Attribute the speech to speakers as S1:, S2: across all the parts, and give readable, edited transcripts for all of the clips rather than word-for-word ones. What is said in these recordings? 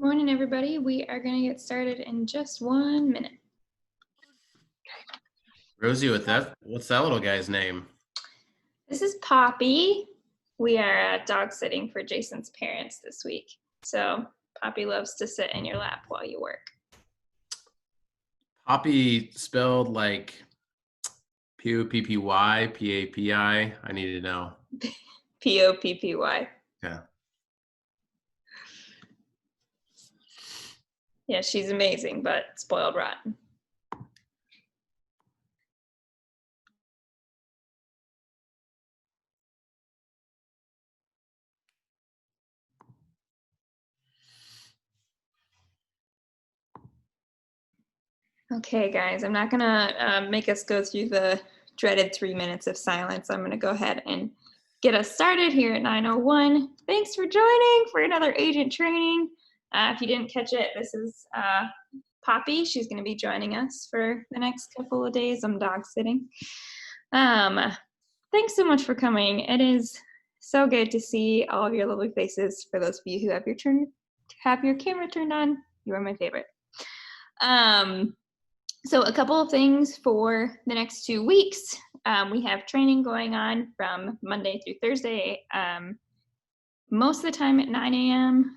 S1: Morning, everybody. We are going to get started in just 1 minute.
S2: Rosie, what's that little guy's name?
S1: This is Poppy. We are dog sitting for Jason's parents this week. So Poppy loves to sit in your lap while you work.
S2: Poppy spelled like P-O-P-P-Y, P-A-P-I. I need to know.
S1: P-O-P-P-Y.
S2: Yeah.
S1: Yeah, she's amazing, but spoiled rotten. Okay, guys, I'm not gonna make us go through the dreaded 3 minutes of silence. I'm gonna go ahead and get us started here at 9:01. Thanks for joining for another agent training. If you didn't catch it, this is Poppy. She's gonna be joining us for the next couple of days. I'm dog sitting. Thanks so much for coming. It is so good to see all of your lovely faces. For those of you who have your camera turned on, you are my favorite. So a couple of things for the next 2 weeks. We have training going on from Monday through Thursday, most of the time at 9 a.m.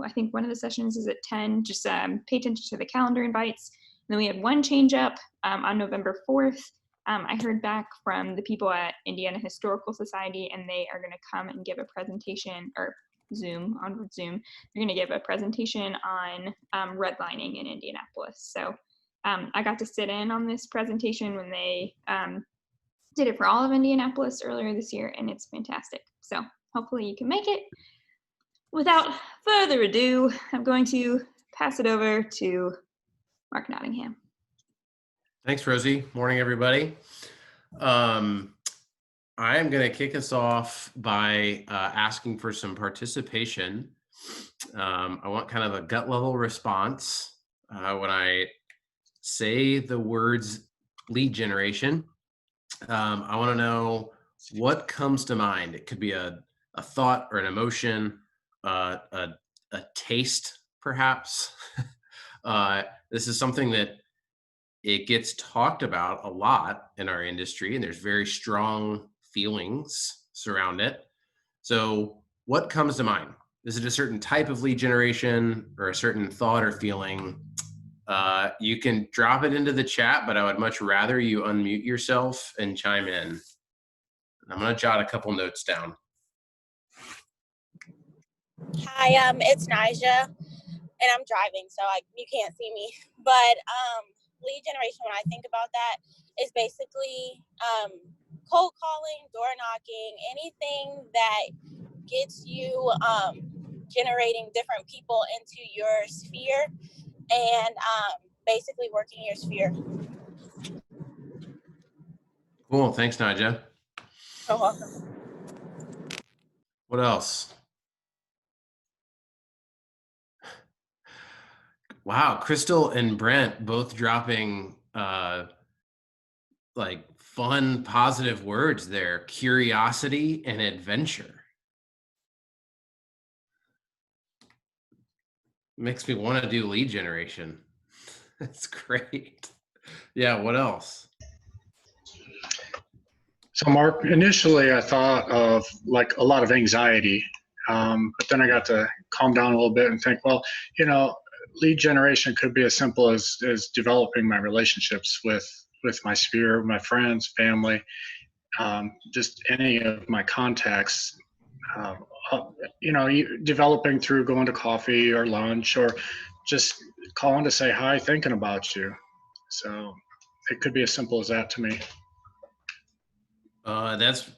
S1: I think one of the sessions is at 10. Just pay attention to the calendar invites. And then we have one change up on November 4th. I heard back from the people at Indiana Historical Society, and they are going to come and give a presentation, or Zoom. They're going to give a presentation on redlining in Indianapolis. So I got to sit in on this presentation when they did it for all of Indianapolis earlier this year, and it's fantastic. So hopefully you can make it. Without further ado, I'm going to pass it over to Mark Nottingham.
S2: Thanks, Rosie. Morning, everybody. I am going to kick us off by asking for some participation. I want kind of a gut level response when I say the words lead generation. I want to know what comes to mind. It could be a thought or an emotion, a taste, perhaps. This is something that it gets talked about a lot in our industry, and there's very strong feelings surround it. So what comes to mind? Is it a certain type of lead generation or a certain thought or feeling? You can drop it into the chat, but I would much rather you unmute yourself and chime in. I'm going to jot a couple notes down.
S3: Hi, it's Nija, and I'm driving, so you can't see me. But lead generation, when I think about that, is basically cold calling, door knocking, anything that gets you generating different people into your sphere, and basically working your sphere.
S2: Cool. Thanks, Nija.
S3: You're welcome.
S2: What else? Wow, Crystal and Brent both dropping like fun, positive words there. Curiosity and adventure. Makes me want to do lead generation. That's great. Yeah, what else?
S4: So Mark, initially I thought of like a lot of anxiety, but then I got to calm down a little bit and think, well, lead generation could be as simple as developing my relationships with my sphere, my friends, family, just any of my contacts, developing through going to coffee or lunch or just calling to say hi, thinking about you. So it could be as simple as that to me.
S2: That's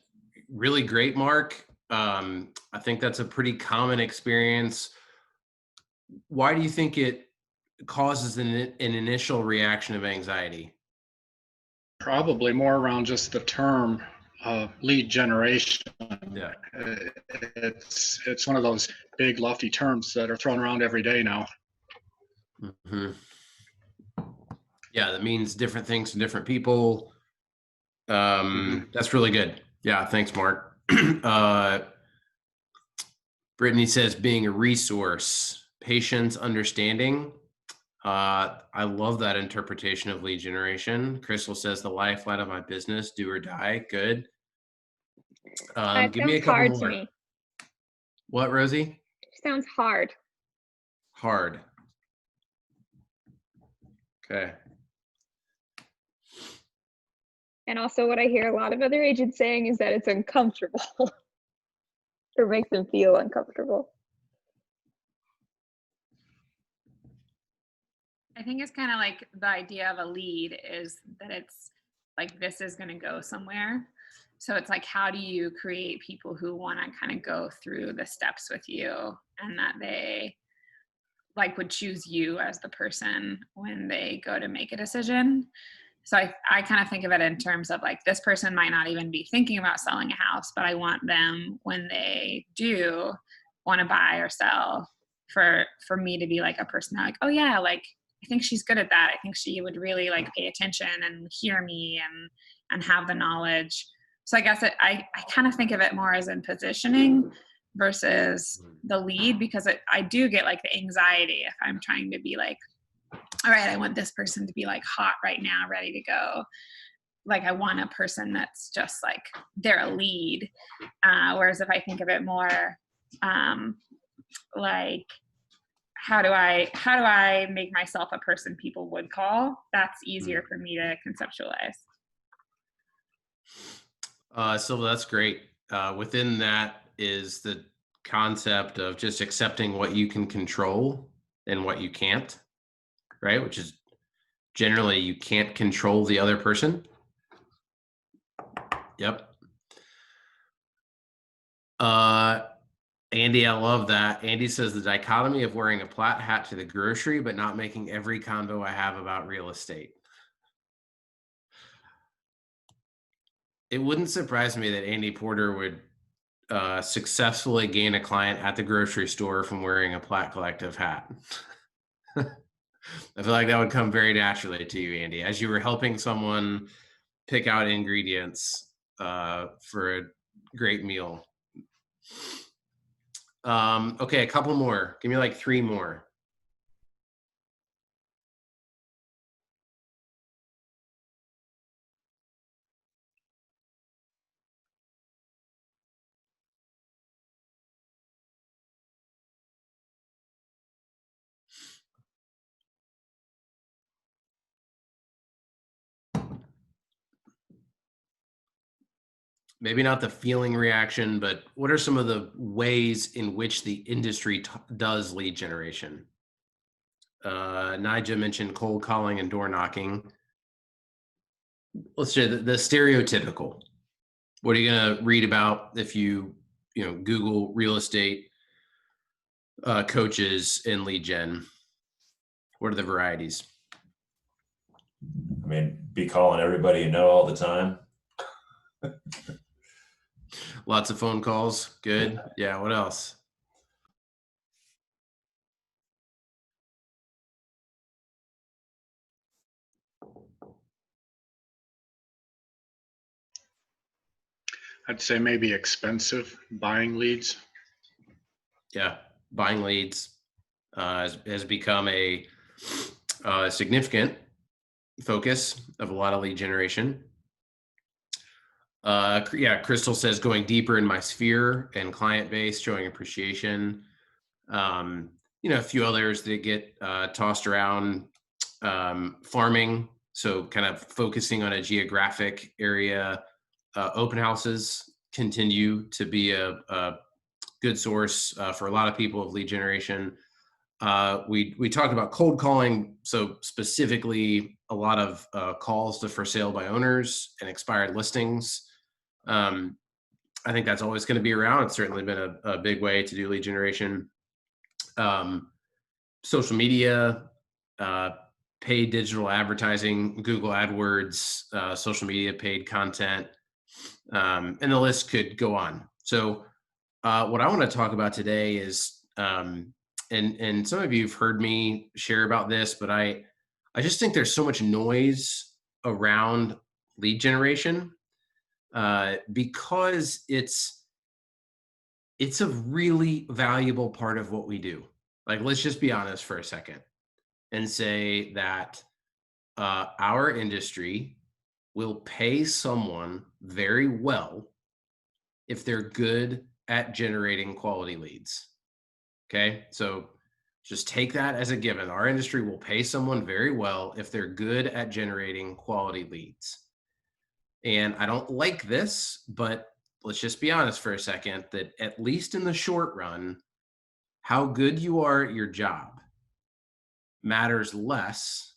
S2: really great, Mark. I think that's a pretty common experience. Why do you think it causes an initial reaction of anxiety?
S4: Probably more around just the term lead generation.
S2: Yeah.
S4: It's one of those big lofty terms that are thrown around every day now.
S2: Mm-hmm. Yeah, that means different things to different people. That's really good. Yeah, thanks, Mark. Brittany says being a resource. patience, understanding. I love that interpretation of lead generation. Crystal says the lifeline of my business, do or die. Good.
S5: That
S2: Give me a
S5: sounds
S2: couple
S5: hard to
S2: more.
S5: me.
S2: What, Rosie?
S5: Sounds hard.
S2: Hard. Okay.
S5: And also what I hear a lot of other agents saying is that it's uncomfortable or makes them feel uncomfortable.
S6: I think it's kind of like the idea of a lead is that it's like, this is going to go somewhere. So it's like, how do you create people who want to kind of go through the steps with you, and that they like would choose you as the person when they go to make a decision. So I kind of think of it in terms of like, this person might not even be thinking about selling a house, but I want them, when they do want to buy or sell, for me to be like a person that like, oh yeah, like I think she's good at that. I think she would really like pay attention and hear me and have the knowledge. So I guess I kind of think of it more as in positioning versus the lead, because I do get like the anxiety if I'm trying to be like, all right, I want this person to be like hot right now, ready to go. Like I want a person that's just like, they're a lead. Whereas if I think of it more like, how do I make myself a person people would call? That's easier for me to conceptualize.
S2: So that's great. Within that is the concept of just accepting what you can control and what you can't, right? Which is generally you can't control the other person. Yep. Andy, I love that. Andy says the dichotomy of wearing a flat hat to the grocery, but not making every convo I have about real estate. It wouldn't surprise me that Andy Porter would successfully gain a client at the grocery store from wearing a Platt Collective hat. I feel like that would come very naturally to you, Andy, as you were helping someone pick out ingredients for a great meal. Okay, a couple more. Give me like 3 more. Maybe not the feeling reaction, but what are some of the ways in which the industry does lead generation? Nigel mentioned cold calling and door knocking. Let's say the stereotypical. What are you going to read about if you Google real estate coaches in lead gen? What are the varieties?
S7: I mean, be calling everybody you know all the time.
S2: Lots of phone calls. Good. Yeah. What else?
S4: I'd say maybe expensive buying leads.
S2: Yeah. Buying leads has become a significant focus of a lot of lead generation. Yeah, Crystal says going deeper in my sphere and client base, showing appreciation. A few others that get tossed around, farming. So kind of focusing on a geographic area. Open houses continue to be a good source for a lot of people of lead generation. We talked about cold calling, so specifically a lot of calls to for sale by owners and expired listings. I think that's always going to be around. It's certainly been a big way to do lead generation. Social media, paid digital advertising, Google AdWords, social media paid content, and the list could go on. So what I want to talk about today is and some of you have heard me share about this, but I just think there's so much noise around lead generation because it's a really valuable part of what we do. Like, let's just be honest for a second and say that our industry will pay someone very well if they're good at generating quality leads. Okay. So just take that as a given. Our industry will pay someone very well if they're good at generating quality leads. And I don't like this, but let's just be honest for a second that at least in the short run, how good you are at your job matters less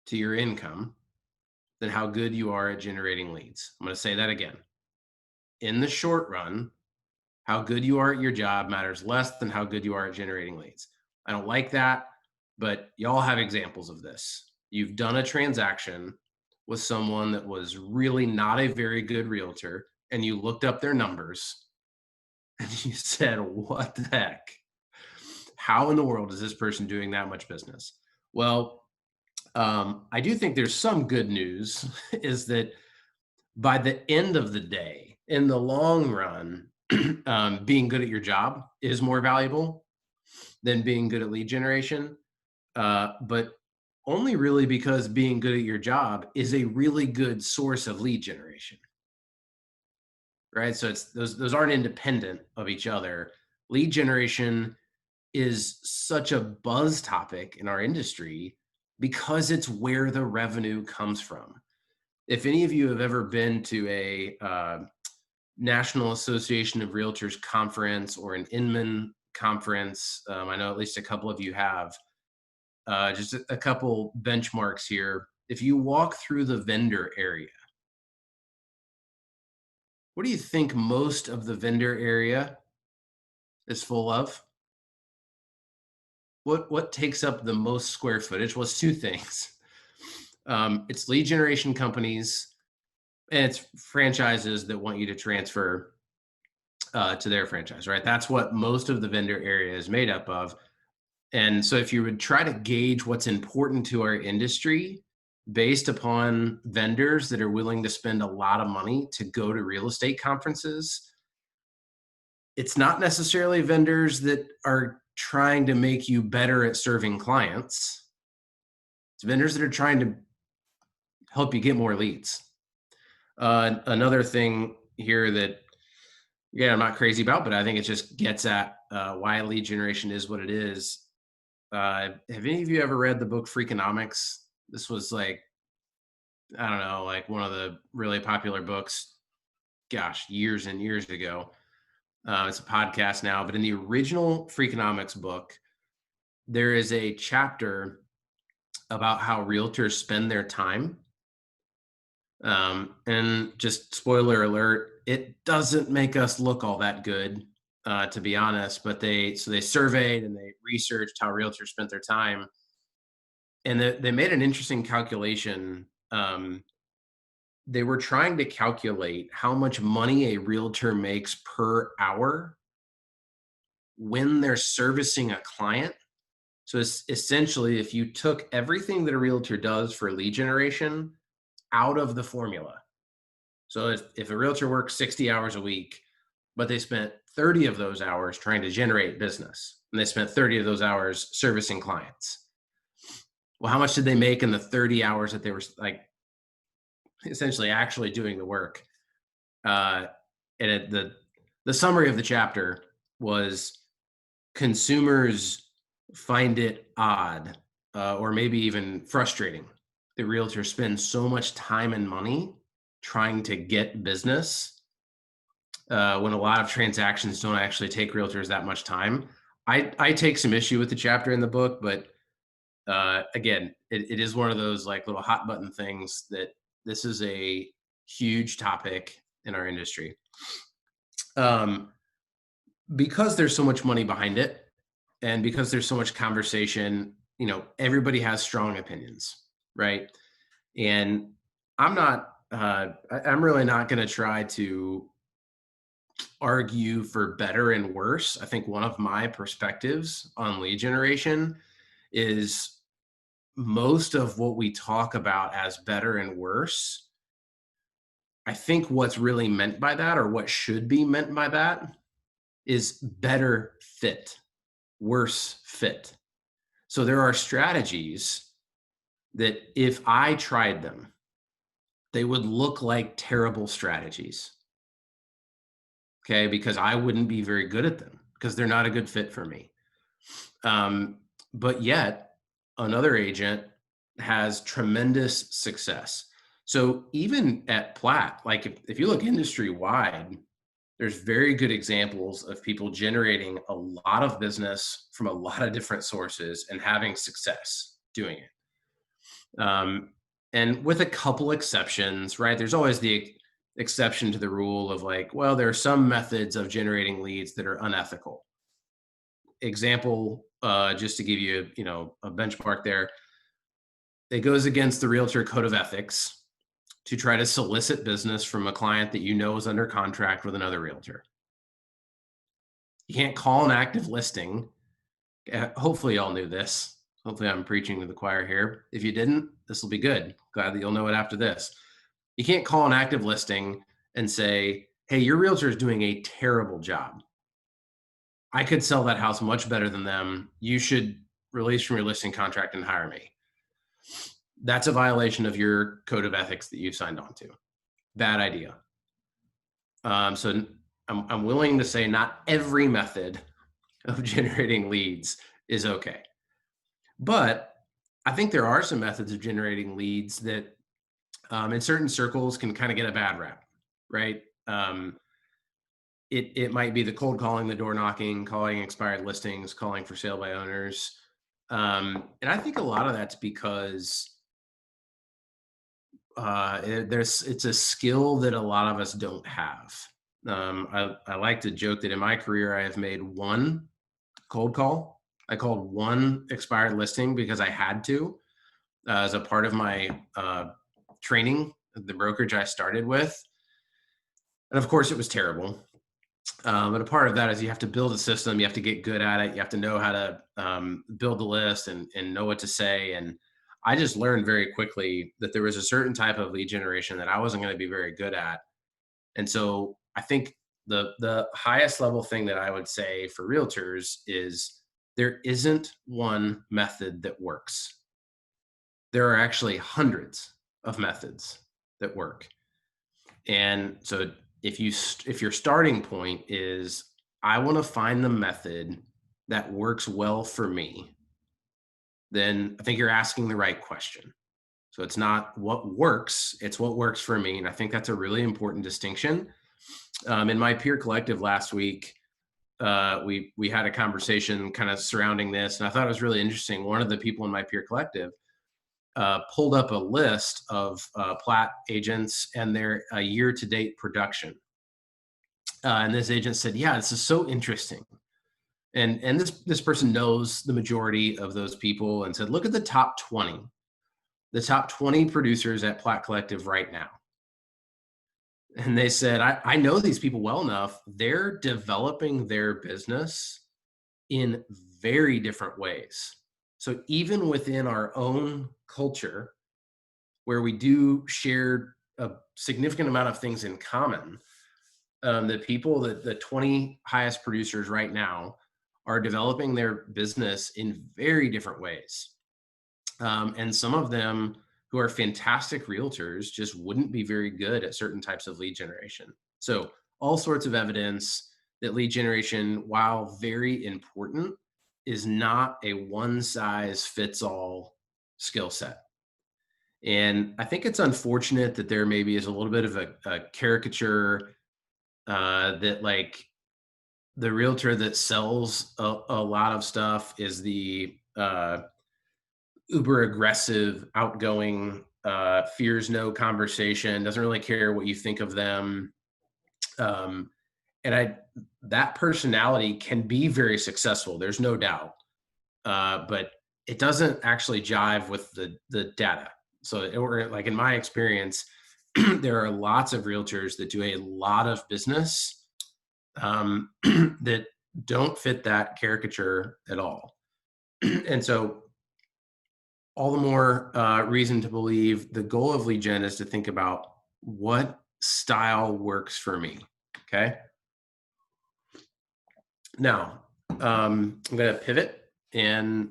S2: to your income than how good you are at generating leads. I'm going to say that again. In the short run, how good you are at your job matters less than how good you are at generating leads. I don't like that, but y'all have examples of this. You've done a transaction with someone that was really not a very good realtor, and you looked up their numbers and you said, what the heck? How in the world is this person doing that much business? Well, I do think there's some good news is that by the end of the day, in the long run, being good at your job is more valuable than being good at lead generation. But only really because being good at your job is a really good source of lead generation. Right. So it's those aren't independent of each other. Lead generation is such a buzz topic in our industry because it's where the revenue comes from. If any of you have ever been to a National Association of Realtors conference or an Inman conference, I know at least a couple of you have, just a couple benchmarks here. If you walk through the vendor area, what do you think most of the vendor area is full of? What takes up the most square footage? Well, it's two things. It's lead generation companies and it's franchises that want you to transfer to their franchise, right? That's what most of the vendor area is made up of. And so if you would try to gauge what's important to our industry based upon vendors that are willing to spend a lot of money to go to real estate conferences, it's not necessarily vendors that are trying to make you better at serving clients. It's vendors that are trying to help you get more leads. Another thing here that, yeah, I'm not crazy about, but I think it just gets at why lead generation is what it is. Have any of you ever read the book Freakonomics? This was like, I don't know, like one of the really popular books, gosh, years and years ago. It's a podcast now, but in the original Freakonomics book, there is a chapter about how realtors spend their time. And just spoiler alert, it doesn't make us look all that good, to be honest. But they surveyed and they researched how realtors spent their time, and they made an interesting calculation. They were trying to calculate how much money a realtor makes per hour when they're servicing a client. So it's essentially, if you took everything that a realtor does for lead generation out of the formula. So if a realtor works 60 hours a week, but they spent 30 of those hours trying to generate business, and they spent 30 of those hours servicing clients. Well, how much did they make in the 30 hours that they were like essentially actually doing the work? And the summary of the chapter was consumers find it odd, or maybe even frustrating that realtors spend so much time and money trying to get business when a lot of transactions don't actually take realtors that much time. I take some issue with the chapter in the book, but again, it is one of those like little hot button things that this is a huge topic in our industry. Because there's so much money behind it and because there's so much conversation, everybody has strong opinions, right? And I'm really not going to try to argue for better and worse. I think one of my perspectives on lead generation is most of what we talk about as better and worse. I think what's really meant by that, or what should be meant by that, is better fit. worse fit. So there are strategies that if I tried them, they would look like terrible strategies. Okay, because I wouldn't be very good at them because they're not a good fit for me. But yet, another agent has tremendous success. So even at Platt, like if you look industry wide, there's very good examples of people generating a lot of business from a lot of different sources and having success doing it. And with a couple exceptions, right? There's always the exception to the rule of like, well, there are some methods of generating leads that are unethical. Example, just to give you, a benchmark there, it goes against the realtor code of ethics to try to solicit business from a client that you know is under contract with another realtor. You can't call an active listing. Hopefully y'all knew this. Hopefully I'm preaching to the choir here. If you didn't, this will be good. Glad that you'll know it after this. You can't call an active listing and say, hey, your realtor is doing a terrible job. I could sell that house much better than them. You should release from your listing contract and hire me. That's a violation of your code of ethics that you've signed on to. Bad idea. So I'm willing to say not every method of generating leads is okay. But I think there are some methods of generating leads that in certain circles can kind of get a bad rap, right? It might be the cold calling, the door knocking, calling expired listings, calling for sale by owners. And I think a lot of that's because it's a skill that a lot of us don't have. I like to joke that in my career, I have made one cold call. I called one expired listing because I had to as a part of my training, the brokerage I started with. And of course, it was terrible. But a part of that is you have to build a system. You have to get good at it. You have to know how to build the list and know what to say. And I just learned very quickly that there was a certain type of lead generation that I wasn't going to be very good at. And so I think the highest level thing that I would say for realtors is there isn't one method that works. There are actually hundreds of methods that work. And so if your starting point is, I want to find the method that works well for me, then I think you're asking the right question. So it's not what works, it's what works for me. And I think that's a really important distinction. In my peer collective last week, we had a conversation kind of surrounding this, and I thought it was really interesting. One of the people in my peer collective pulled up a list of Platt agents and their year-to-date production. And this agent said, yeah, this is so interesting. And this person knows the majority of those people and said, look at the top 20 producers at Platt Collective right now. And they said, I know these people well enough. They're developing their business in very different ways. So even within our own culture, where we do share a significant amount of things in common, the 20 highest producers right now are developing their business in very different ways. And some of them who are fantastic realtors just wouldn't be very good at certain types of lead generation. So all sorts of evidence that lead generation, while very important, is not a one size fits all skill set. And I think it's unfortunate that there maybe is a little bit of a caricature that like the realtor that sells a lot of stuff is the uber aggressive, outgoing, fears no conversation, doesn't really care what you think of them. And that personality can be very successful, there's no doubt. But it doesn't actually jive with the data. So like in my experience, there are lots of realtors that do a lot of business that don't fit that caricature at all. And so all the more reason to believe the goal of lead gen is to think about what style works for me, okay? Now, I'm going to pivot and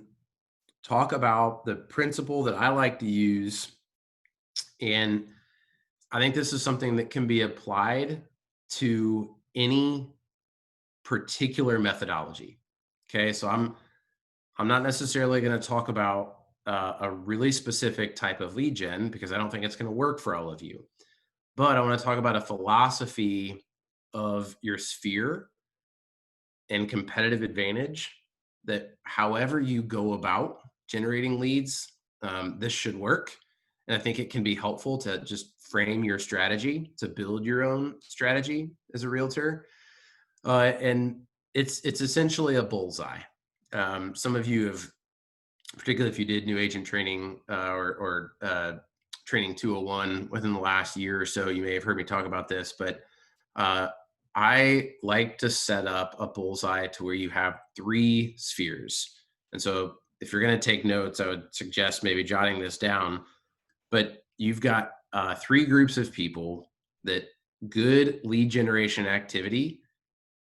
S2: talk about the principle that I like to use. And I think this is something that can be applied to any particular methodology. Okay, so I'm not necessarily going to talk about a really specific type of lead gen because I don't think it's going to work for all of you. But I want to talk about a philosophy of your sphere and competitive advantage that however you go about generating leads, this should work. And I think it can be helpful to just frame your strategy, to build your own strategy as a realtor. And it's essentially a bullseye. Some of you have, particularly if you did new agent training or training 201 within the last year or so, you may have heard me talk about this, but I like to set up a bullseye to where you have 3 spheres. And so if you're going to take notes, I would suggest maybe jotting this down. But you've got 3 groups of people that good lead generation activity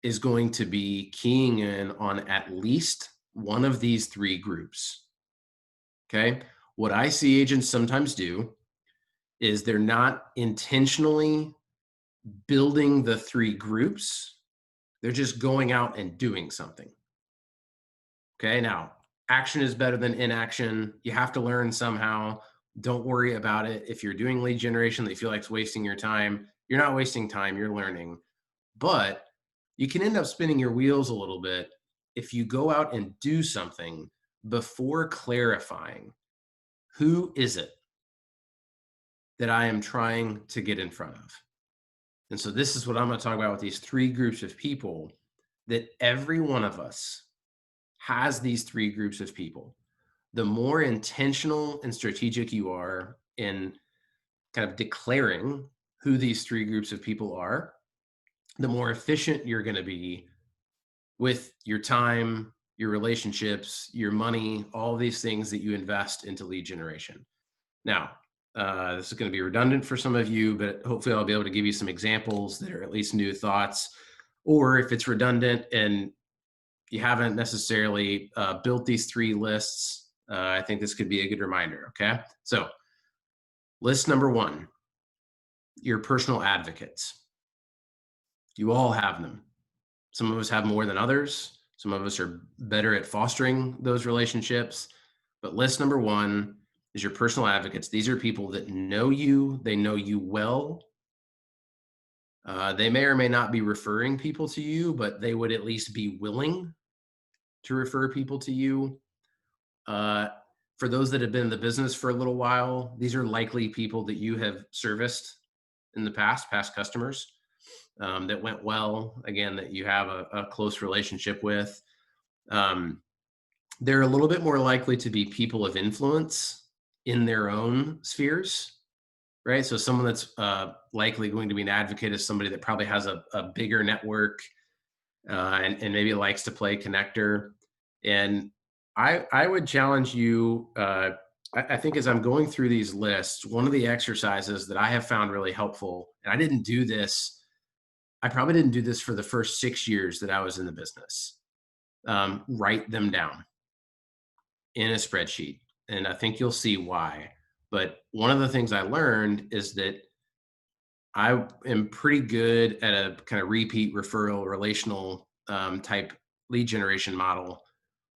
S2: is going to be keying in on at least one of these 3 groups. Okay. What I see agents sometimes do is they're not intentionally building the 3 groups. They're just going out and doing something. Okay. Now, action is better than inaction. You have to learn somehow. Don't worry about it. If you're doing lead generation that you feel like is wasting your time, you're not wasting time, you're learning. But you can end up spinning your wheels a little bit if you go out and do something before clarifying who is it that I am trying to get in front of. And so this is what I'm going to talk about with these 3 groups of people, that every one of us has these 3 groups of people. The more intentional and strategic you are in kind of declaring who these 3 groups of people are, the more efficient you're going to be with your time, your relationships, your money, all these things that you invest into lead generation. Now, this is going to be redundant for some of you, but hopefully I'll be able to give you some examples that are at least new thoughts. Or if it's redundant and you haven't necessarily built these 3 lists, I think this could be a good reminder. Okay. So list number 1, your personal advocates. You all have them. Some of us have more than others. Some of us are better at fostering those relationships. But list number 1 is your personal advocates. These are people that know you. They know you well. They may or may not be referring people to you, but they would at least be willing to refer people to you. For those that have been in the business for a little while, these are likely people that you have serviced in the past customers that went well, again, that you have a close relationship with. They're a little bit more likely to be people of influence in their own spheres, right? So someone that's likely going to be an advocate is somebody that probably has a bigger network and maybe likes to play connector. And I would challenge you, I think as I'm going through these lists, one of the exercises that I have found really helpful, and I probably didn't do this for the first 6 years that I was in the business. Write them down in a spreadsheet. And I think you'll see why. But one of the things I learned is that I am pretty good at a kind of repeat referral relational type lead generation model.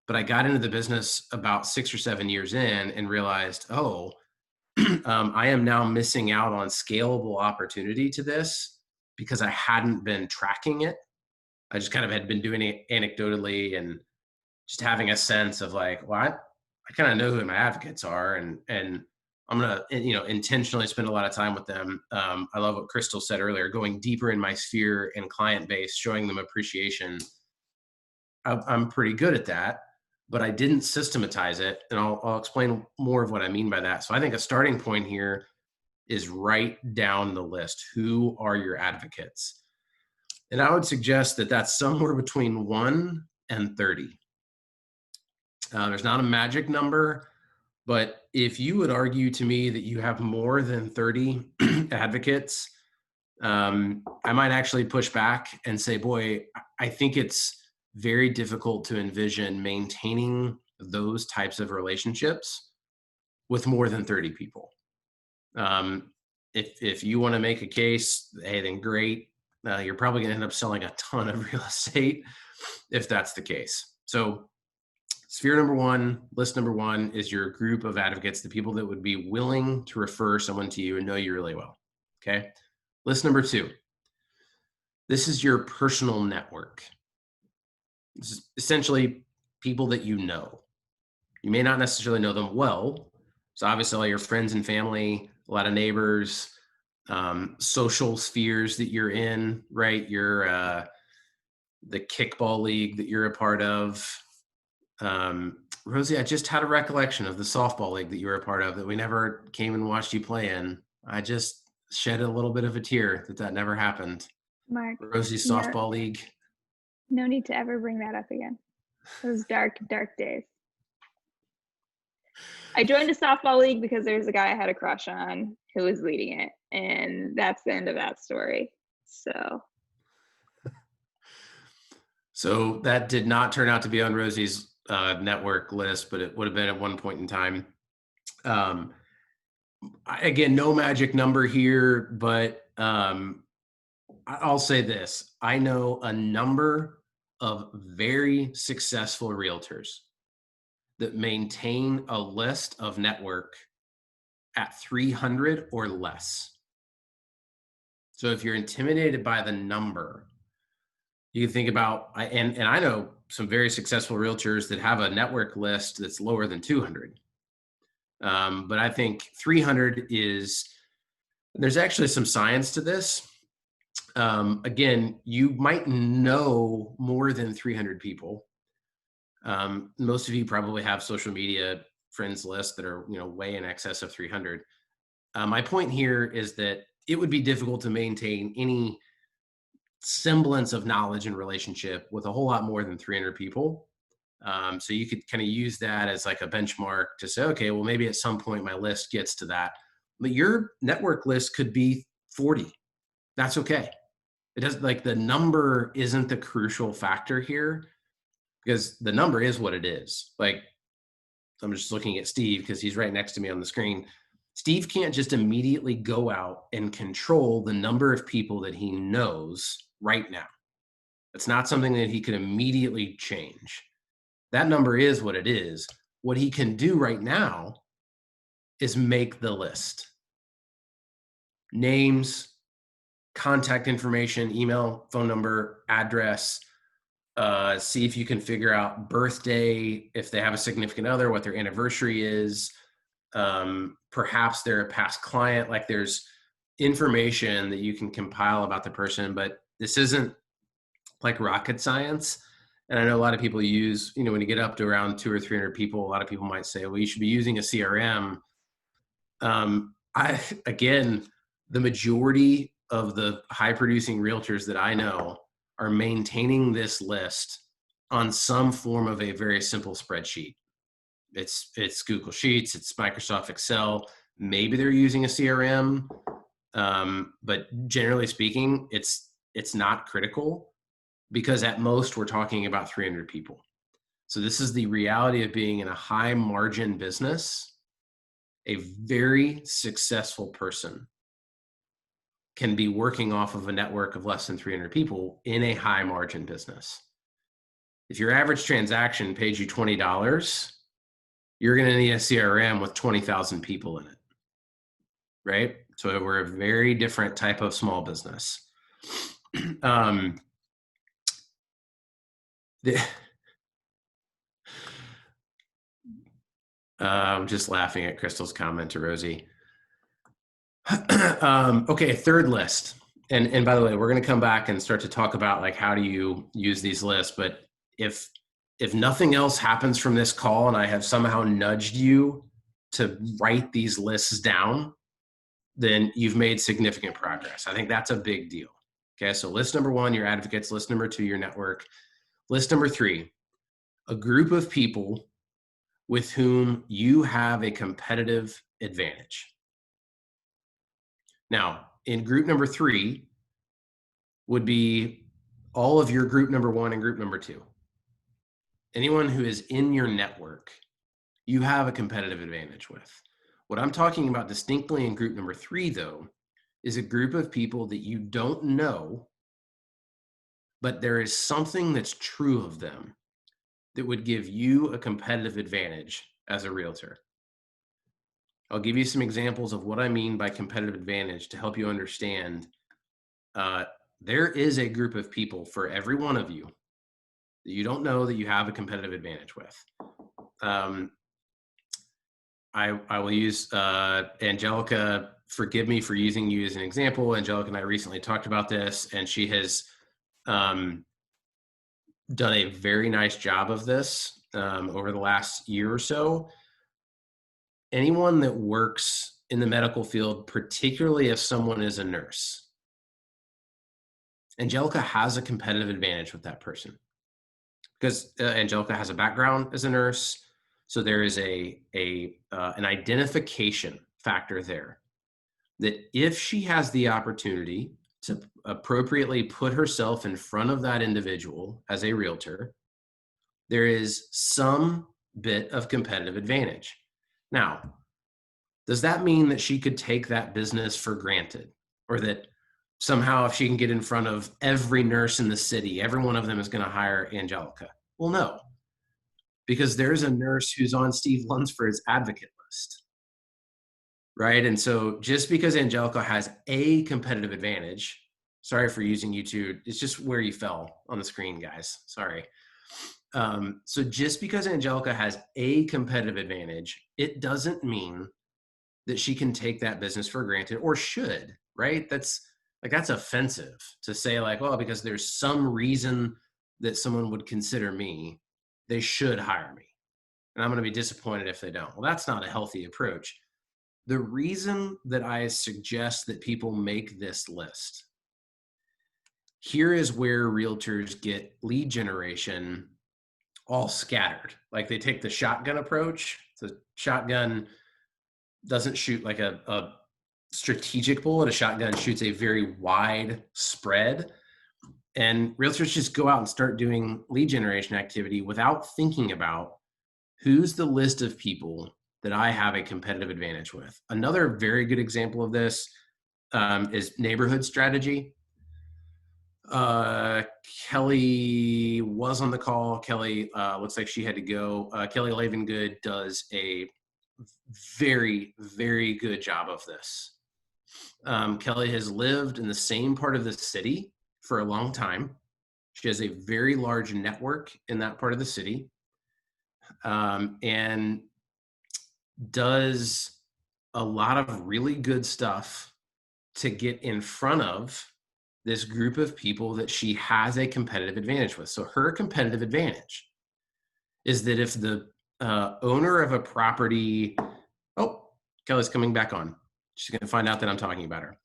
S2: But I got into the business about 6 or 7 years in and realized, I am now missing out on scalable opportunity to this because I hadn't been tracking it. I just kind of had been doing it anecdotally and just having a sense of like, well, I kind of know who my advocates are, and I'm gonna intentionally spend a lot of time with them. I love what Crystal said earlier, going deeper in my sphere and client base, showing them appreciation. I'm pretty good at that, but I didn't systematize it, and I'll explain more of what I mean by that. So I think a starting point here is write down the list. Who are your advocates? And I would suggest that that's somewhere between 1 and 30. There's not a magic number, but if you would argue to me that you have more than 30 advocates, I might actually push back and say, boy, I think it's very difficult to envision maintaining those types of relationships with more than 30 people. If you want to make a case, hey, then great. You're probably going to end up selling a ton of real estate if that's the case. So sphere number one, list number one is your group of advocates, the people that would be willing to refer someone to you and know you really well. Okay. List number two, this is your personal network. This is essentially people that you know. You may not necessarily know them well. So obviously all your friends and family, a lot of neighbors, social spheres that you're in, right? You're the kickball league that you're a part of. Rosie, I just had a recollection of the softball league that you were a part of that we never came and watched you play in. I just shed a little bit of a tear that never happened.
S5: Mark,
S2: Rosie's
S5: no,
S2: softball league.
S5: no need to ever bring that up again. Those dark, dark days. I joined a softball league because there's a guy I had a crush on who was leading it, and that's the end of that story.
S2: So that did not turn out to be on Rosie's network list, but it would have been at one point in time. Again, no magic number here, but I'll say this. I know a number of very successful realtors that maintain a list of network at 300 or less. So if you're intimidated by the number, you can think about, and I know some very successful realtors that have a network list that's lower than 200. But I think 300 is, there's actually some science to this. Again, you might know more than 300 people. Most of you probably have social media friends lists that are, way in excess of 300. My point here is that it would be difficult to maintain any semblance of knowledge and relationship with a whole lot more than 300 people. So you could kind of use that as like a benchmark to say, okay, well, maybe at some point my list gets to that, but your network list could be 40. That's okay. It doesn't, like, the number isn't the crucial factor here, because the number is what it is. Like, I'm just looking at Steve because he's right next to me on the screen. Steve can't just immediately go out and control the number of people that he knows right now. It's not something that he can immediately change. That number is what it is. What he can do right now is make the list. Names, contact information, email, phone number, address, see if you can figure out birthday, if they have a significant other, what their anniversary is. Perhaps they're a past client. Like, there's information that you can compile about the person, but this isn't like rocket science. And I know a lot of people use, when you get up to around 200 or 300 people, a lot of people might say, well, you should be using a CRM. Again, the majority of the high producing realtors that I know are maintaining this list on some form of a very simple spreadsheet. It's Google Sheets, it's Microsoft Excel. Maybe they're using a CRM, but generally speaking, it's not critical, because at most we're talking about 300 people. So this is the reality of being in a high margin business. A very successful person can be working off of a network of less than 300 people in a high margin business. If your average transaction pays you $20, you're going to need a CRM with 20,000 people in it, right? So we're a very different type of small business. I'm just laughing at Crystal's comment to Rosie. Okay, third list. And by the way, we're going to come back and start to talk about, like, how do you use these lists. But if nothing else happens from this call and I have somehow nudged you to write these lists down, then you've made significant progress. I think that's a big deal. Okay, so list number one, your advocates. List number two, your network. List number three, a group of people with whom you have a competitive advantage. Now, in group number three would be all of your group number one and group number two. anyone who is in your network, you have a competitive advantage with. What I'm talking about distinctly in group number 3, though, is a group of people that you don't know, but there is something that's true of them that would give you a competitive advantage as a realtor. I'll give you some examples of what I mean by competitive advantage to help you understand. There is a group of people for every one of you that you don't know that you have a competitive advantage with. I will use Angelica. Forgive me for using you as an example. Angelica and I recently talked about this, and she has done a very nice job of this over the last year or so. Anyone that works in the medical field, particularly if someone is a nurse, Angelica has a competitive advantage with that person because Angelica has a background as a nurse. So there is an identification factor there that if she has the opportunity to appropriately put herself in front of that individual as a realtor, there is some bit of competitive advantage. Now, does that mean that she could take that business for granted, or that somehow if she can get in front of every nurse in the city, every one of them is going to hire Angelica? Well, no, because there's a nurse who's on Steve Lunsford's advocate list, right? And so just because Angelica has a competitive advantage, sorry for using you two, it's just where you fell on the screen, guys, sorry. So just because Angelica has a competitive advantage, it doesn't mean that she can take that business for granted, or should, right? That's offensive to say like, well, because there's some reason that someone would consider me, they should hire me, and I'm going to be disappointed if they don't. Well, that's not a healthy approach. The reason that I suggest that people make this list, here is where realtors get lead generation all scattered. Like they take the shotgun approach. The shotgun doesn't shoot like a strategic bullet. A shotgun shoots a very wide spread. And realtors just go out and start doing lead generation activity without thinking about who's the list of people that I have a competitive advantage with. Another very good example of this is neighborhood strategy. Kelly was on the call. Kelly looks like she had to go. Kelly Lavengood does a very, very good job of this. Kelly has lived in the same part of the city for a long time. She has a very large network in that part of the city, and does a lot of really good stuff to get in front of this group of people that she has a competitive advantage with. So her competitive advantage is that if the owner of a property, oh, Kelly's coming back on. She's going to find out that I'm talking about her.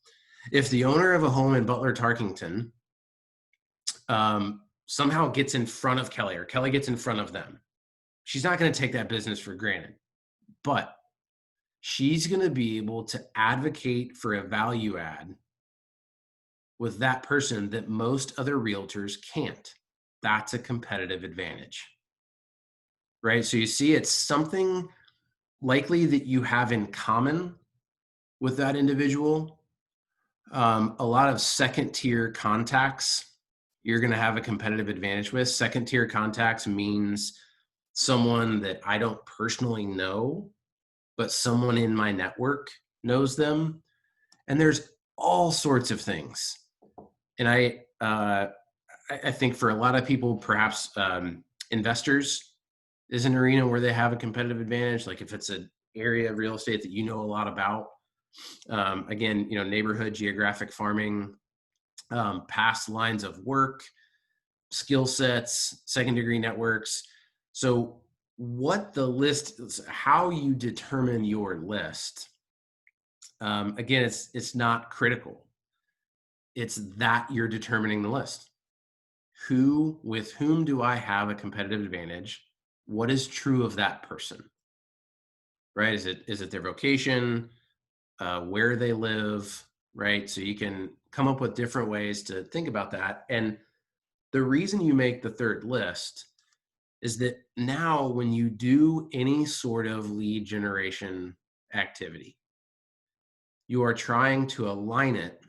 S2: If the owner of a home in Butler Tarkington somehow gets in front of Kelly, or Kelly gets in front of them, she's not going to take that business for granted, but she's going to be able to advocate for a value add with that person that most other realtors can't. That's a competitive advantage, right? So you see, it's something likely that you have in common with that individual. A lot of second tier contacts you're going to have a competitive advantage with. Second tier contacts means someone that I don't personally know, but someone in my network knows them. And there's all sorts of things. And I think for a lot of people, perhaps investors is an arena where they have a competitive advantage. Like if it's an area of real estate that you know a lot about, again, you know, neighborhood, geographic farming, past lines of work, skill sets, second degree networks. So what the list is, how you determine your list, again, it's not critical. It's that you're determining the list. With whom do I have a competitive advantage? What is true of that person, right? Is it their vocation, where they live, right? So you can come up with different ways to think about that. And the reason you make the third list is that now when you do any sort of lead generation activity, you are trying to align it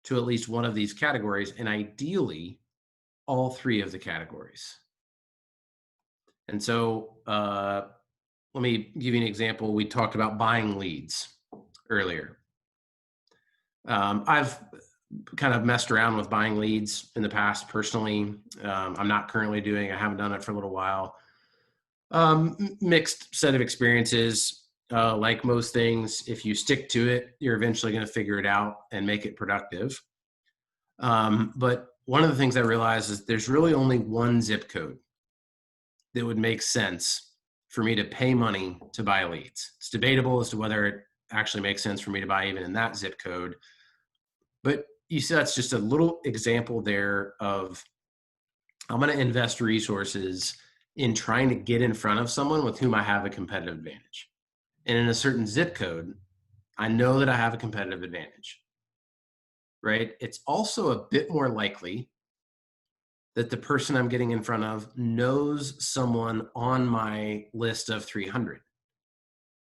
S2: to at least one of these categories, and ideally all three of the categories. And so let me give you an example. We talked about buying leads earlier. I've kind of messed around with buying leads in the past personally. I'm not currently doing, I haven't done it for a little while. Mixed set of experiences. Like most things, if you stick to it, you're eventually going to figure it out and make it productive. But one of the things I realized is there's really only one zip code that would make sense for me to pay money to buy leads. It's debatable as to whether it actually makes sense for me to buy even in that zip code. But you see, that's just a little example there of I'm going to invest resources in trying to get in front of someone with whom I have a competitive advantage. And in a certain zip code, I know that I have a competitive advantage, right? It's also a bit more likely that the person I'm getting in front of knows someone on my list of 300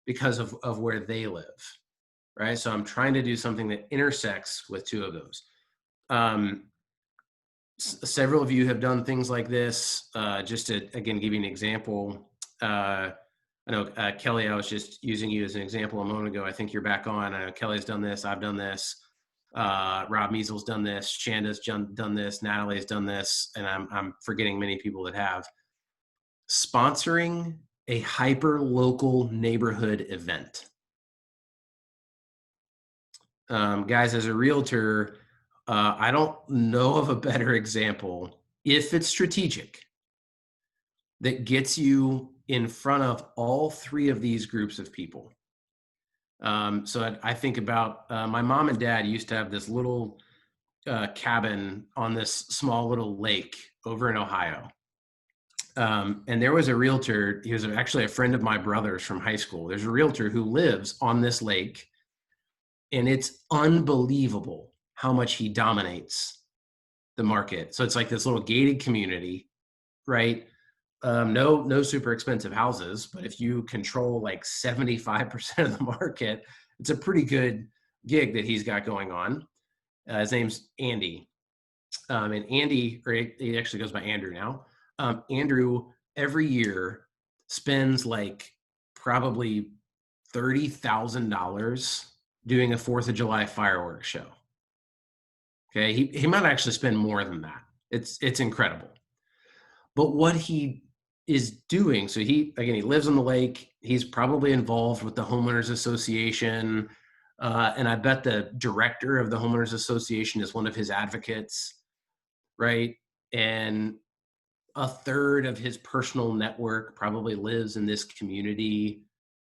S2: because of where they live, right? So I'm trying to do something that intersects with two of those. Several of you have done things like this. Just to, again, give you an example. I know, Kelly, I was just using you as an example a moment ago. I think you're back on. I know Kelly's done this. I've done this. Rob Measel's done this. Shanda's done this. Natalie's done this. And I'm forgetting many people that have. Sponsoring a hyper-local neighborhood event. Guys, as a realtor, I don't know of a better example, if it's strategic, that gets you in front of all three of these groups of people. So I think about my mom and dad used to have this little cabin on this small little lake over in Ohio. And there was a realtor, he was actually a friend of my brother's from high school. There's a realtor who lives on this lake, and it's unbelievable how much he dominates the market. So it's like this little gated community, right? No super expensive houses, but if you control like 75% of the market, it's a pretty good gig that he's got going on. His name's Andy. And Andy, or he actually goes by Andrew now. Andrew every year spends like probably $30,000 doing a 4th of July fireworks show. Okay, he might actually spend more than that. It's incredible. But what he is doing, so he lives on the lake. He's probably involved with the homeowners association, and I bet the director of the homeowners association is one of his advocates, right? And a third of his personal network probably lives in this community,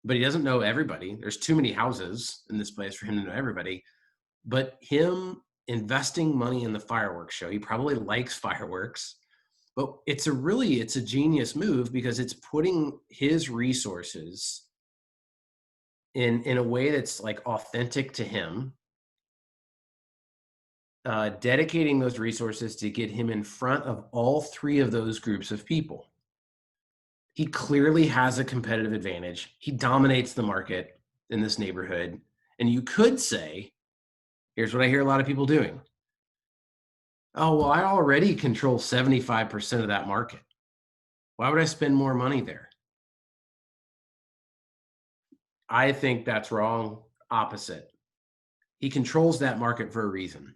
S2: but he doesn't know everybody. There's too many houses in this place for him to know everybody. But him investing money in the fireworks show, he probably likes fireworks, but it's a genius move because it's putting his resources in a way that's like authentic to him, dedicating those resources to get him in front of all three of those groups of people. He clearly has a competitive advantage. He dominates the market in this neighborhood. And you could say, here's what I hear a lot of people doing. Oh, well, I already control 75% of that market. Why would I spend more money there? I think that's wrong. Opposite. He controls that market for a reason.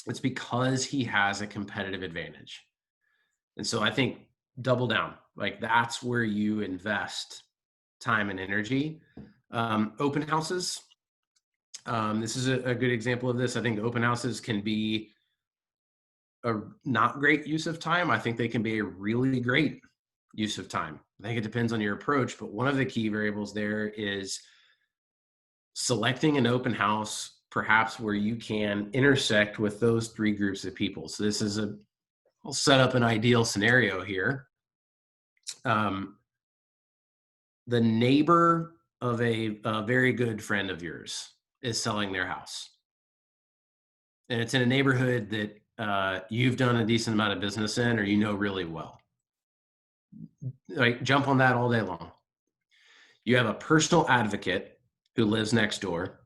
S2: It's because he has a competitive advantage. And so I think double down. Like that's where you invest time and energy. Open houses. This is a good example of this. I think open houses can be a not great use of time. I think they can be a really great use of time. I think it depends on your approach, but one of the key variables there is selecting an open house, perhaps where you can intersect with those three groups of people. So this is I'll set up an ideal scenario here. The neighbor of a very good friend of yours is selling their house. And it's in a neighborhood that you've done a decent amount of business in or you know really well. like jump on that all day long. You have a personal advocate who lives next door.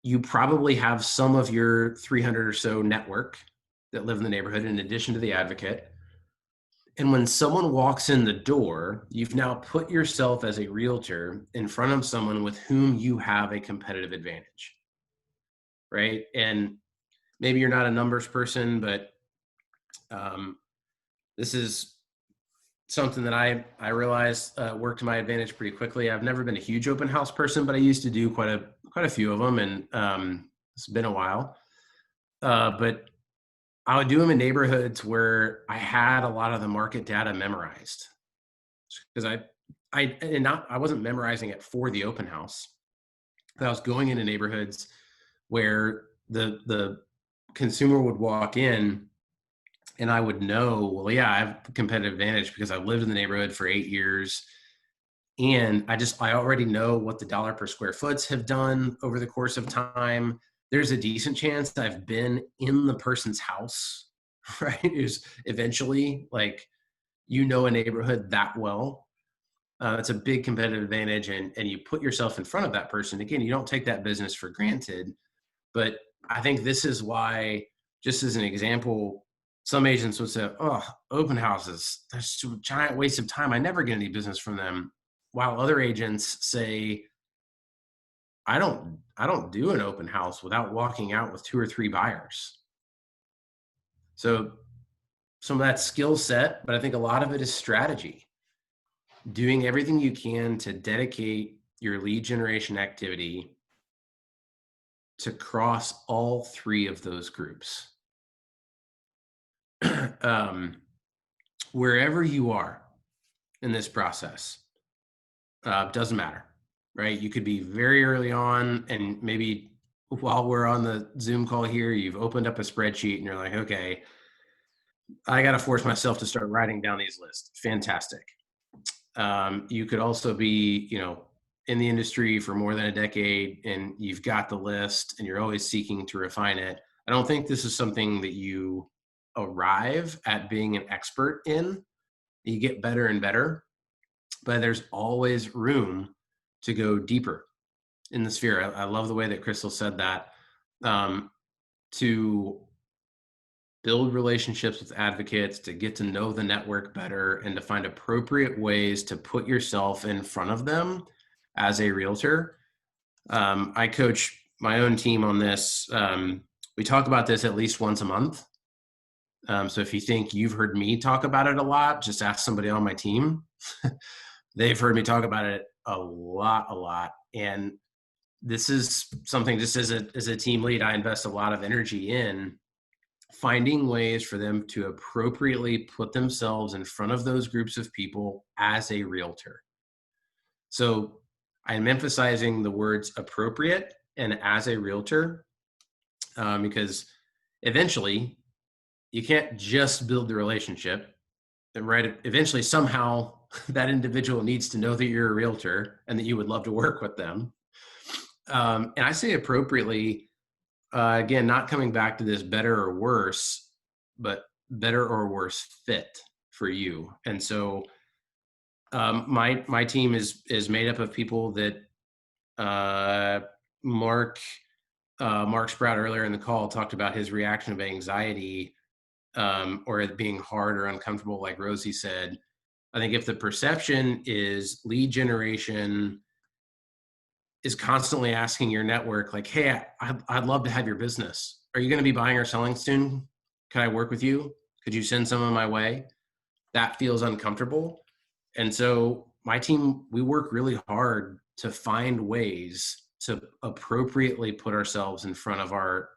S2: You probably have some of your 300 or so network that live in the neighborhood in addition to the advocate. And when someone walks in the door, you've now put yourself as a realtor in front of someone with whom you have a competitive advantage, right? And maybe you're not a numbers person, but this is something that I realized worked to my advantage pretty quickly. I've never been a huge open house person, but I used to do quite a few of them, and it's been a while. But I would do them in neighborhoods where I had a lot of the market data memorized, because I wasn't memorizing it for the open house, but I was going into neighborhoods where the consumer would walk in and I would know, well, yeah, I have a competitive advantage because I've lived in the neighborhood for 8 years. And I already know what the dollar per square foots have done over the course of time. There's a decent chance I've been in the person's house, right? Is eventually, like, you know, a neighborhood that well. It's a big competitive advantage, and you put yourself in front of that person. Again, you don't take that business for granted, but I think this is why, just as an example, some agents would say, oh, open houses, that's a giant waste of time. I never get any business from them. While other agents say, I don't do an open house without walking out with 2 or 3 buyers. So some of that skill set, but I think a lot of it is strategy. Doing everything you can to dedicate your lead generation activity to cross all 3 of those groups. Wherever you are in this process, doesn't matter, right? You could be very early on, and maybe while we're on the Zoom call here, you've opened up a spreadsheet and you're like, okay, I got to force myself to start writing down these lists. Fantastic. You could also be, in the industry for more than a decade, and you've got the list and you're always seeking to refine it. I don't think this is something that you arrive at being an expert in. You get better and better, but there's always room to go deeper in the sphere. I love the way that Crystal said that. To build relationships with advocates, to get to know the network better, and to find appropriate ways to put yourself in front of them as a realtor. I coach my own team on this. We talk about this at least once a month. So if you think you've heard me talk about it a lot, just ask somebody on my team. They've heard me talk about it a lot. And this is something, just as a team lead, I invest a lot of energy in finding ways for them to appropriately put themselves in front of those groups of people as a realtor. So I'm emphasizing the words appropriate and as a realtor, because eventually you can't just build the relationship, right? Eventually, somehow that individual needs to know that you're a realtor and that you would love to work with them. And I say appropriately, again, not coming back to this better or worse, but better or worse fit for you. And so my team is made up of people that Mark Sprout earlier in the call talked about his reaction of anxiety, or it being hard or uncomfortable, like Rosie said. I think if the perception is lead generation is constantly asking your network, like, hey, I'd love to have your business. Are you going to be buying or selling soon? Can I work with you? Could you send someone my way? That feels uncomfortable. And so my team, we work really hard to find ways to appropriately put ourselves in front of our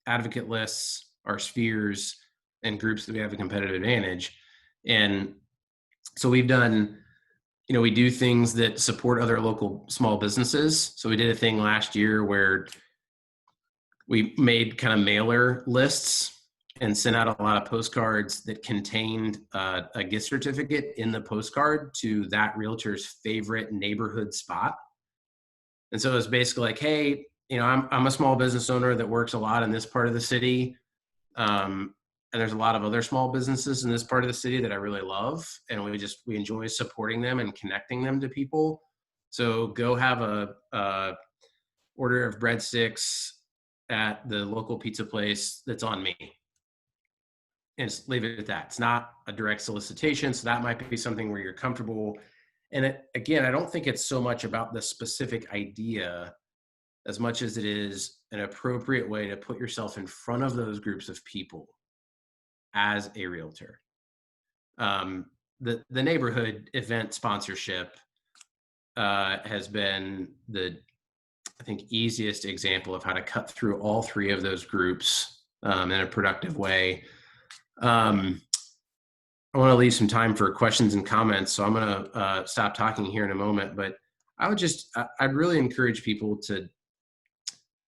S2: advocate lists, our spheres, and groups that we have a competitive advantage. And so we've done, we do things that support other local small businesses. So we did a thing last year where we made kind of mailer lists and sent out a lot of postcards that contained a gift certificate in the postcard to that realtor's favorite neighborhood spot. And so it's basically like, hey, I'm a small business owner that works a lot in this part of the city. and there's a lot of other small businesses in this part of the city that I really love, and we enjoy supporting them and connecting them to people. So go have a order of breadsticks at the local pizza place that's on me, and just leave it at that. It's not a direct solicitation, so that might be something where you're comfortable. And again, I don't think it's so much about the specific idea as much as it is an appropriate way to put yourself in front of those groups of people as a realtor. The neighborhood event sponsorship has been the, I think, easiest example of how to cut through all three of those groups in a productive way. I want to leave some time for questions and comments, so I'm going to stop talking here in a moment. But I'd really encourage people to,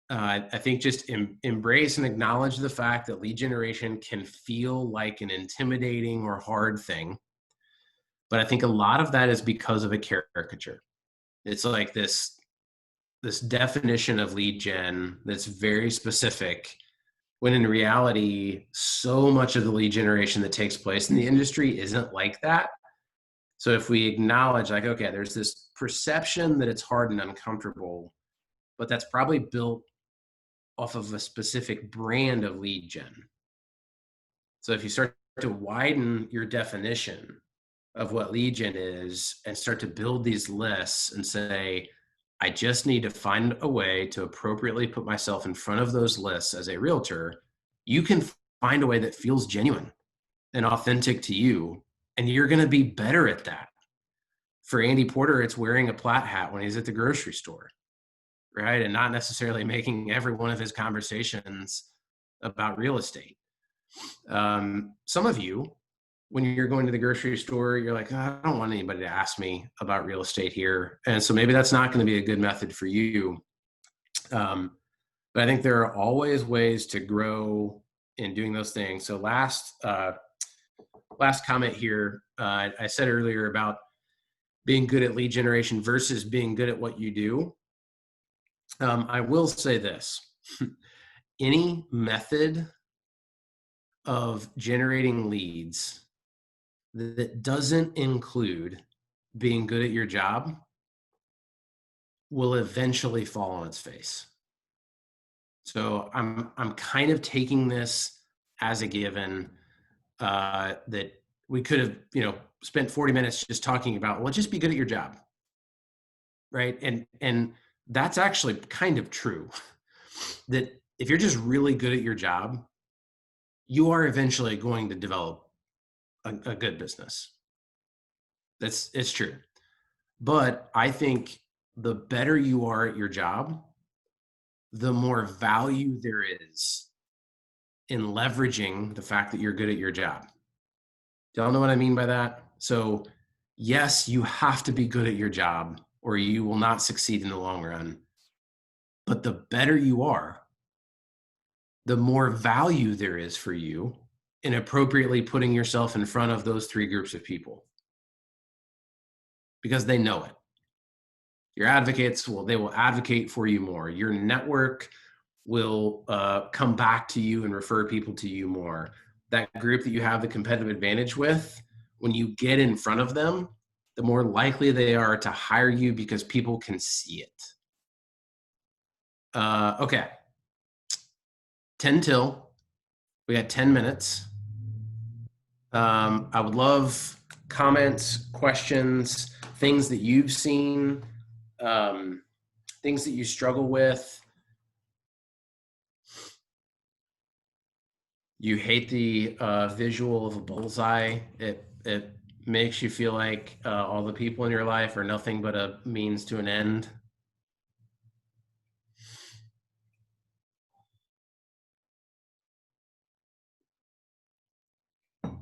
S2: I think, just embrace and acknowledge the fact that lead generation can feel like an intimidating or hard thing. But I think a lot of that is because of a caricature. It's like this definition of lead gen that's very specific, when in reality, so much of the lead generation that takes place in the industry isn't like that. So if we acknowledge, like, okay, there's this perception that it's hard and uncomfortable, but that's probably built off of a specific brand of lead gen. So if you start to widen your definition of what lead gen is and start to build these lists and say, I just need to find a way to appropriately put myself in front of those lists as a realtor, you can find a way that feels genuine and authentic to you, and you're going to be better at that. For Andy Porter, it's wearing a Platt hat when he's at the grocery store, right? And not necessarily making every one of his conversations about real estate. Some of you, when you're going to the grocery store, you're like, oh, I don't want anybody to ask me about real estate here. And so maybe that's not going to be a good method for you. But I think there are always ways to grow in doing those things. So last comment here, I said earlier about being good at lead generation versus being good at what you do. I will say this, any method of generating leads that doesn't include being good at your job will eventually fall on its face. So I'm kind of taking this as a given that we could have, spent 40 minutes just talking about, well, just be good at your job, right? And that's actually kind of true, that if you're just really good at your job, you are eventually going to develop a good business. It's true. But I think the better you are at your job, the more value there is in leveraging the fact that you're good at your job. Do y'all know what I mean by that? So yes, you have to be good at your job or you will not succeed in the long run. But the better you are, the more value there is for you in appropriately putting yourself in front of those three groups of people, because they know it. Your advocates they will advocate for you more. Your network will come back to you and refer people to you more. That group that you have the competitive advantage with, when you get in front of them, the more likely they are to hire you because people can see it. Okay. 10 till. We got 10 minutes. I would love comments, questions, things that you've seen, things that you struggle with. You hate the visual of a bullseye. It makes you feel like all the people in your life are nothing but a means to an end.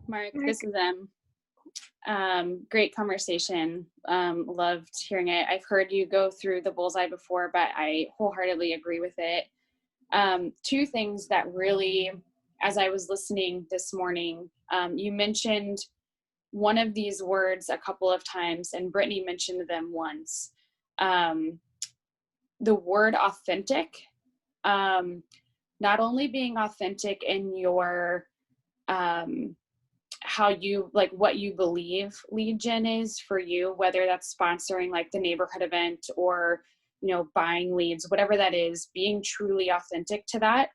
S8: Mark, this is great conversation. Loved hearing it. I've heard you go through the bullseye before, but I wholeheartedly agree with it. Two things that really, as I was listening this morning, you mentioned one of these words a couple of times, and Brittany mentioned them once. The word authentic, not only being authentic in your how you, like, what you believe lead gen is for you, whether that's sponsoring like the neighborhood event or, you know, buying leads, whatever that is, being truly authentic to that.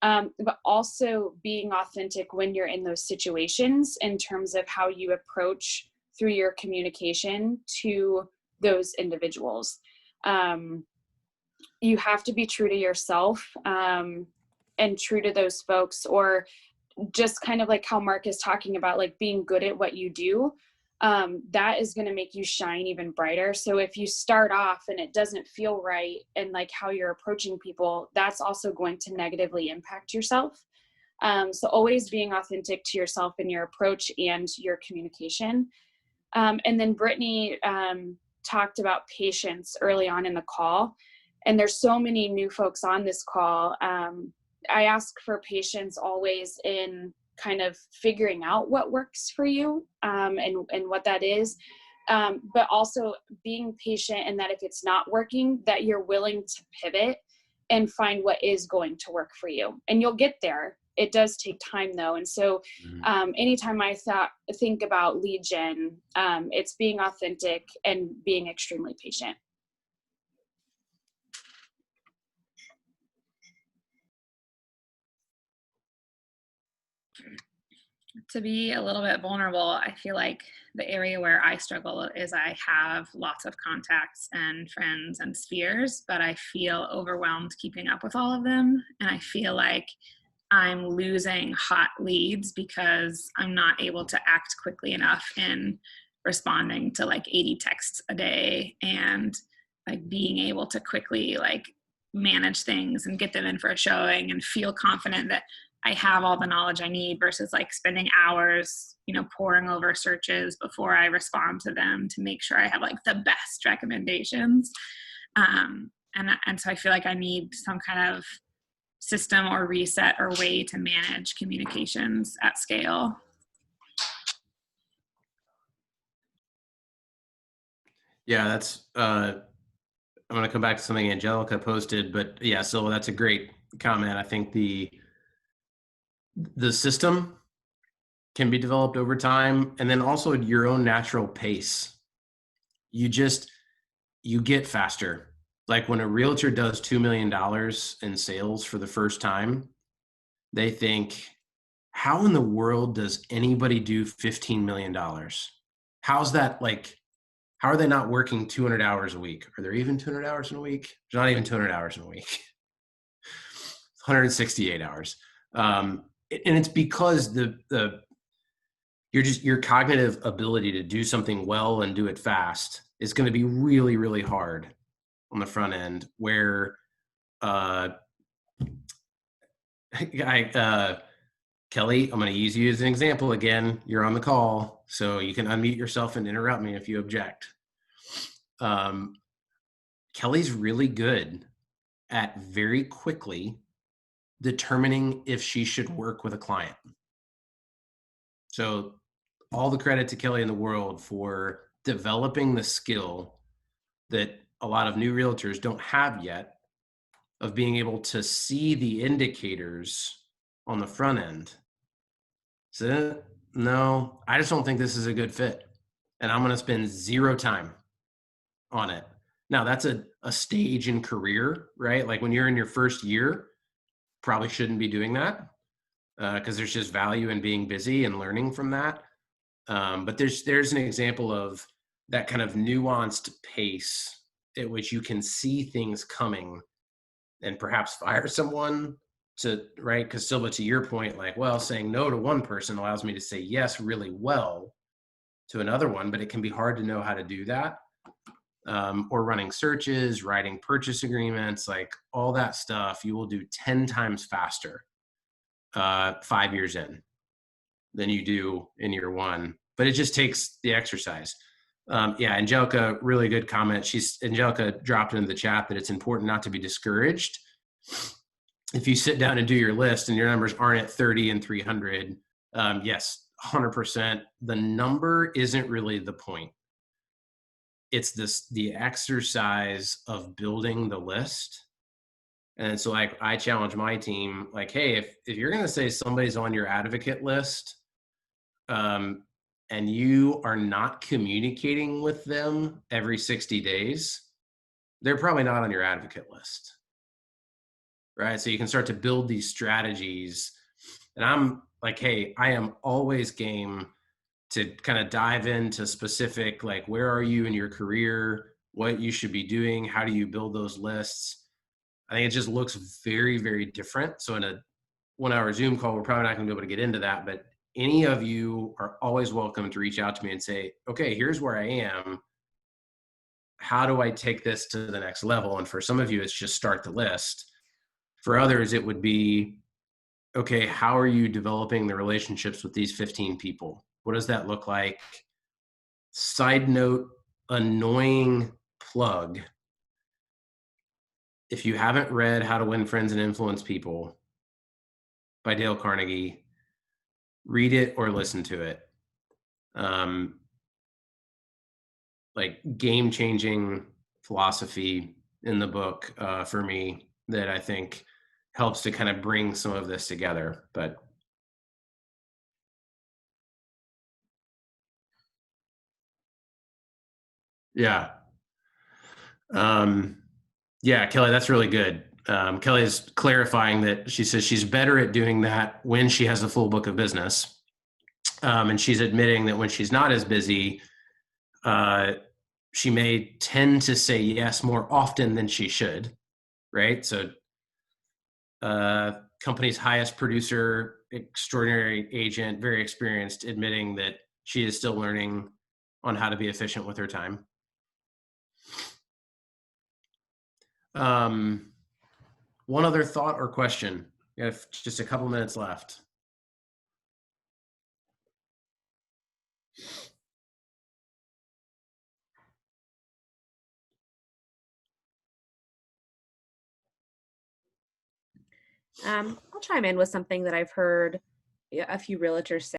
S8: But also being authentic when you're in those situations in terms of how you approach through your communication to those individuals. You have to be true to yourself, and true to those folks, or just kind of like how Mark is talking about, like being good at what you do. That is going to make you shine even brighter. So if you start off and it doesn't feel right, and like how you're approaching people, that's also going to negatively impact yourself. So always being authentic to yourself in your approach and your communication. And then Brittany talked about patience early on in the call. And there's so many new folks on this call. I ask for patience always in kind of figuring out what works for you, and what that is. But also being patient, and that if it's not working, that you're willing to pivot and find what is going to work for you. And you'll get there. It does take time though. And so anytime I think about lead gen, it's being authentic and being extremely patient.
S6: To be a little bit vulnerable, I feel like the area where I struggle is I have lots of contacts and friends and spheres, but I feel overwhelmed keeping up with all of them. And I feel like I'm losing hot leads because I'm not able to act quickly enough in responding to like 80 texts a day, and like being able to quickly like manage things and get them in for a showing and feel confident that I have all the knowledge I need, versus like spending hours, you know, poring over searches before I respond to them to make sure I have like the best recommendations. And so I feel like I need some kind of system or reset or way to manage communications at scale.
S2: Yeah, that's, I'm going to come back to something Angelica posted, but yeah, so that's a great comment. I think the system can be developed over time, and then also your own natural pace. You get faster. Like when a realtor does $2 million in sales for the first time, they think, how in the world does anybody do $15 million? How's that, like, how are they not working 200 hours a week? Are there even 200 hours in a week? There's not even 200 hours in a week. 168 hours. And it's because your cognitive ability to do something well and do it fast is going to be really, really hard on the front end, where Kelly, I'm going to use you as an example again. You're on the call, so you can unmute yourself and interrupt me if you object. Kelly's really good at very quickly determining if she should work with a client. So all the credit to Kelly in the world for developing the skill that a lot of new realtors don't have yet, of being able to see the indicators on the front end. So no, I just don't think this is a good fit, and I'm going to spend zero time on it. Now that's a stage in career, right? Like when you're in your first year, probably shouldn't be doing that, because there's just value in being busy and learning from that. But there's an example of that kind of nuanced pace at which you can see things coming and perhaps fire someone to, right? Because Silva, to your point, like, well, saying no to one person allows me to say yes really well to another one, but it can be hard to know how to do that. Or running searches, writing purchase agreements, like all that stuff, you will do 10 times faster 5 years in than you do in year one. But it just takes the exercise. Yeah, Angelica, really good comment. Angelica dropped into the chat that it's important not to be discouraged. If you sit down and do your list and your numbers aren't at 30 and 300, yes, 100%. The number isn't really the point. It's the exercise of building the list And so like I challenge my team, like, hey, if you're going to say somebody's on your advocate list, and you are not communicating with them every 60 days, they're probably not on your advocate list. Right. So you can start to build these strategies. And I'm like, hey, I am always game to kind of dive into specific, like, where are you in your career, what you should be doing, how do you build those lists. I think it just looks very, very different. So in a 1-hour Zoom call, we're probably not going to be able to get into that, but any of you are always welcome to reach out to me and say, okay, here's where I am. How do I take this to the next level? And for some of you, it's just start the list. For others, it would be, okay, how are you developing the relationships with these 15 people? What does that look like? Side note, annoying plug. If you haven't read How to Win Friends and Influence People by Dale Carnegie, read it or listen to it. Like game-changing philosophy in the book for me that I think helps to kind of bring some of this together. But yeah. Yeah, Kelly, that's really good. Kelly is clarifying that she says she's better at doing that when she has a full book of business. And she's admitting that when she's not as busy, she may tend to say yes more often than she should, right? So company's highest producer, extraordinary agent, very experienced, admitting that she is still learning on how to be efficient with her time. One other thought or question. We have just a couple minutes left.
S9: I'll chime in with something that I've heard a few realtors say.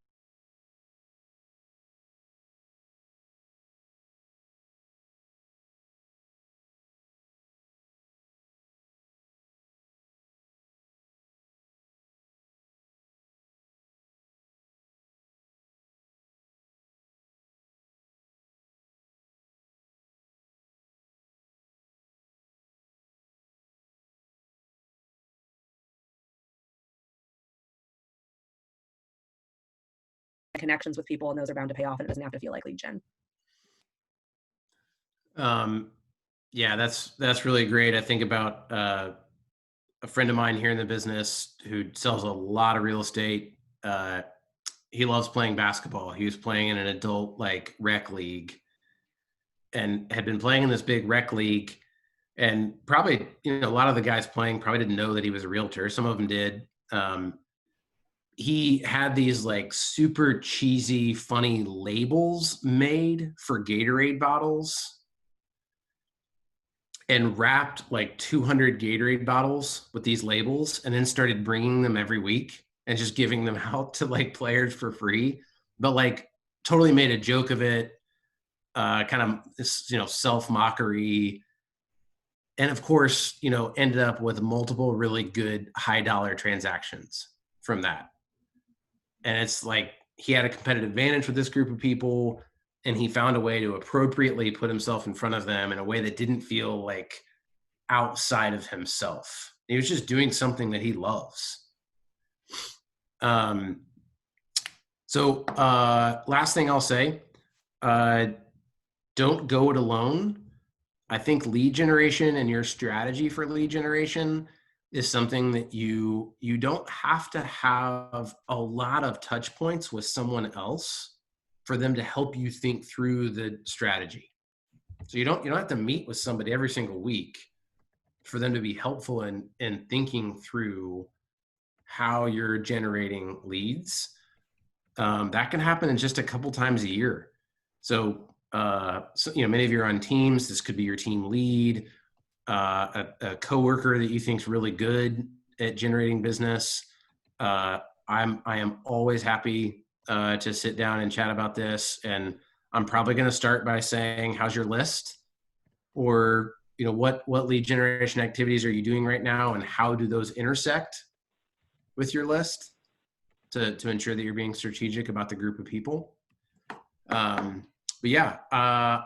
S9: Connections with people, and those are bound to pay off, and it doesn't have to feel like lead gen.
S2: Yeah, that's really great. I think about a friend of mine here in the business who sells a lot of real estate. He loves playing basketball. He was playing in an adult like rec league and had been playing in this big rec league. And probably, a lot of the guys playing probably didn't know that he was a realtor. Some of them did. He had these like super cheesy, funny labels made for Gatorade bottles and wrapped like 200 Gatorade bottles with these labels and then started bringing them every week and just giving them out to like players for free, but like totally made a joke of it, kind of, self-mockery. And of course, ended up with multiple really good high dollar transactions from that. And it's like he had a competitive advantage with this group of people, and he found a way to appropriately put himself in front of them in a way that didn't feel like outside of himself. He was just doing something that he loves. So last thing I'll say, don't go it alone. I think lead generation and your strategy for lead generation is something that you don't have to have a lot of touch points with someone else for them to help you think through the strategy. So you don't have to meet with somebody every single week for them to be helpful in thinking through how you're generating leads. That can happen in just a couple times a year. So many of you are on teams. This could be your team lead, a coworker that you think is really good at generating business. I am always happy to sit down and chat about this. And I'm probably going to start by saying, how's your list? Or, what lead generation activities are you doing right now, and how do those intersect with your list to ensure that you're being strategic about the group of people. But yeah,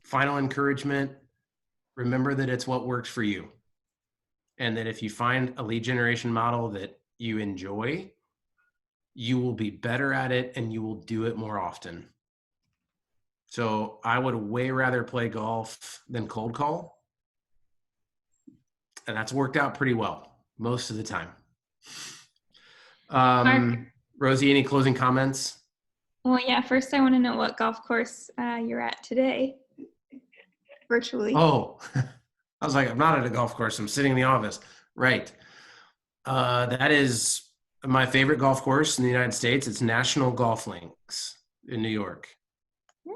S2: final encouragement, remember that it's what works for you. And that if you find a lead generation model that you enjoy, you will be better at it and you will do it more often. So I would way rather play golf than cold call. And that's worked out pretty well most of the time. Rosie, any closing comments?
S1: Well, yeah, first I want to know what golf course you're at today, virtually.
S2: Oh, I was like, I'm not at a golf course. I'm sitting in the office. Right. That is my favorite golf course in the United States. It's National Golf Links in New York.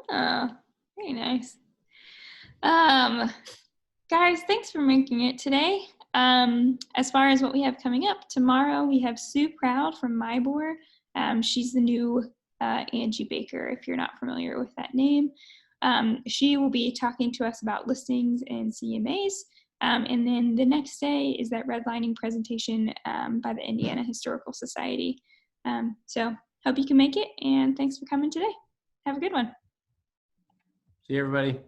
S1: Oh, very nice. Guys, thanks for making it today. As far as what we have coming up, tomorrow we have Sue Proud from MyBor. She's the new Angie Baker, if you're not familiar with that name. She will be talking to us about listings and CMAs. And then the next day is that redlining presentation by the Indiana Historical Society. So hope you can make it, and thanks for coming today. Have a good one.
S2: See you, everybody.